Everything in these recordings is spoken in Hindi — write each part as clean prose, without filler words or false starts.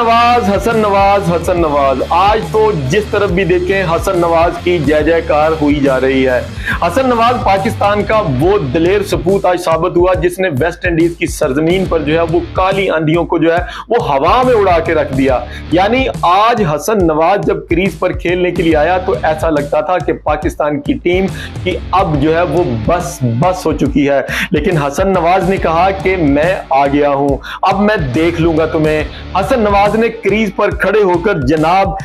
हसन नवाज हसन नवाज आज तो जिस तरफ भी देखें हसन नवाज की जय जयकार हुई जा रही है। हसन नवाज पाकिस्तान का वो दलेर सपूत आज साबित हुआ जिसने वेस्ट इंडीज की सरजमीन पर जो है वो काली आंधियों को जो है वो हवा में उड़ा के रख दिया। यानी आज हसन नवाज जब क्रीज पर खेलने के लिए आया तो ऐसा लगता था कि पाकिस्तान की टीम की अब जो है वो बस हो चुकी है, लेकिन हसन नवाज ने कहा कि मैं आ गया हूं, अब मैं देख लूंगा तुम्हें। हसन नवाज ने क्रीज पर खड़े होकर जनाब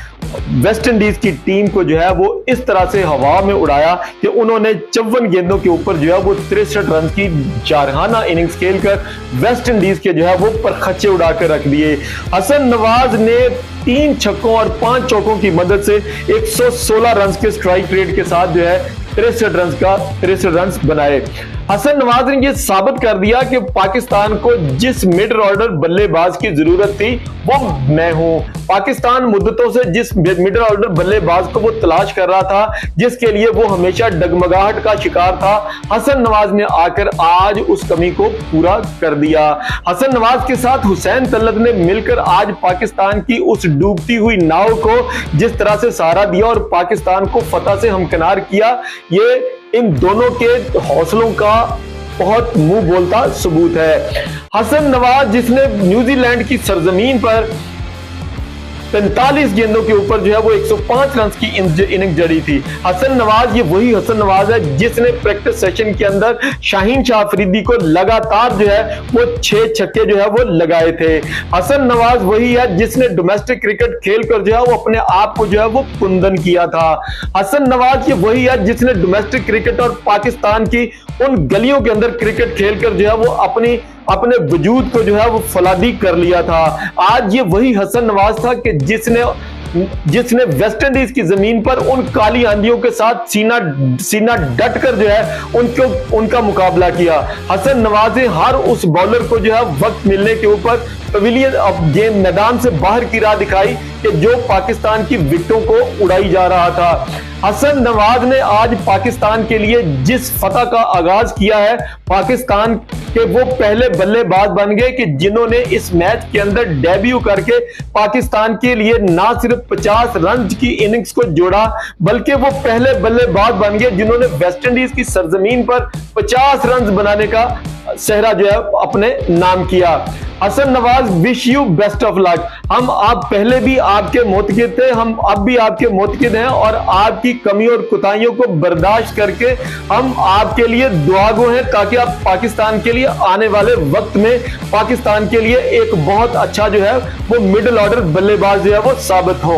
वेस्ट इंडीज की टीम को जो है वो इस तरह से हवा में उड़ाया कि उन्होंने 54 गेंदों के ऊपर जो है वो 63 रन की जारहाना इनिंग्स खेलकर वेस्ट इंडीज के जो है वो परखच्चे उड़ाकर रख दिए। हसन नवाज ने 3 छक्कों और 5 चौकों की मदद से 116 रन के स्ट्राइक रेट के साथ जो है 63 रन बनाए। हसन नवाज ने यह साबित कर दिया कि पाकिस्तान को जिस मिडल ऑर्डर बल्लेबाज की जरूरत थी वो मैं हूं। पाकिस्तान मुद्दतों से जिस मिडल ऑर्डर बल्लेबाज को वो तलाश कर रहा था, जिसके लिए वो हमेशा डगमगाहट का शिकार था, हसन नवाज ने आकर आज उस कमी को पूरा कर दिया। हसन नवाज के साथ हुसैन तलत ने मिलकर आज पाकिस्तान की उस डूबती हुई नाव को जिस तरह से सहारा दिया और पाकिस्तान को फतह से हमकिनार किया, ये इन दोनों के हौसलों का बहुत मुंह बोलता सबूत है। हसन नवाज जिसने न्यूजीलैंड की सरजमीन पर 45 गेंदों के ऊपर जो है वो 105 रन की इनिंग जड़ी थी। हसन नवाज ये वही हसन नवाज है जिसने प्रैक्टिस सेशन के अंदर शाहीन शाह अफरीदी को लगातार जो है वो 6 छक्के जो है वो लगाए थे। हसन नवाज वही है जिसने डोमेस्टिक क्रिकेट खेलकर जो है वो अपने आप को जो है वो कुंदन किया था। हसन नवाज ये वही है जिसने डोमेस्टिक क्रिकेट और पाकिस्तान की उन गलियों के अंदर क्रिकेट खेलकर जो है वो अपने वजूद को जो है वो फलादी कर लिया था। आज ये वही हसन नवाज था कि जिसने वेस्ट इंडीज की जमीन पर उन काली आंधियों के साथ सीना डटकर जो है उनका मुकाबला किया। हसन नवाज ने हर उस बॉलर को जो है वक्त मिलने के ऊपर पवेलियन गेंद मैदान से बाहर की राह दिखाई कि जो पाकिस्तान की विकेटों को उड़ाई जा रहा था। हसन नवाज ने आज पाकिस्तान के लिए जिस फतह का आगाज किया है, पाकिस्तान के वो पहले बल्लेबाज बन गए कि जिन्होंने इस मैच के अंदर डेब्यू करके पाकिस्तान के लिए ना सिर्फ 50 रन की इनिंग्स को जोड़ा, बल्कि वो पहले बल्लेबाज बन गए जिन्होंने वेस्ट इंडीज की सरजमीन पर 50 रन बनाने का सेहरा जो है अपने नाम किया। Hasan Nawaz wish you best of luck. आप पहले भी आपके मोतकिद थे, हम अब भी आपके मोतकिद हैं और आपकी कमी और कुताहियों को बर्दाश्त करके हम आपके लिए दुआगो हैं ताकि आप पाकिस्तान के लिए आने वाले वक्त में पाकिस्तान के लिए एक बहुत अच्छा जो है वो मिडिल ऑर्डर बल्लेबाज जो है वो साबित हो।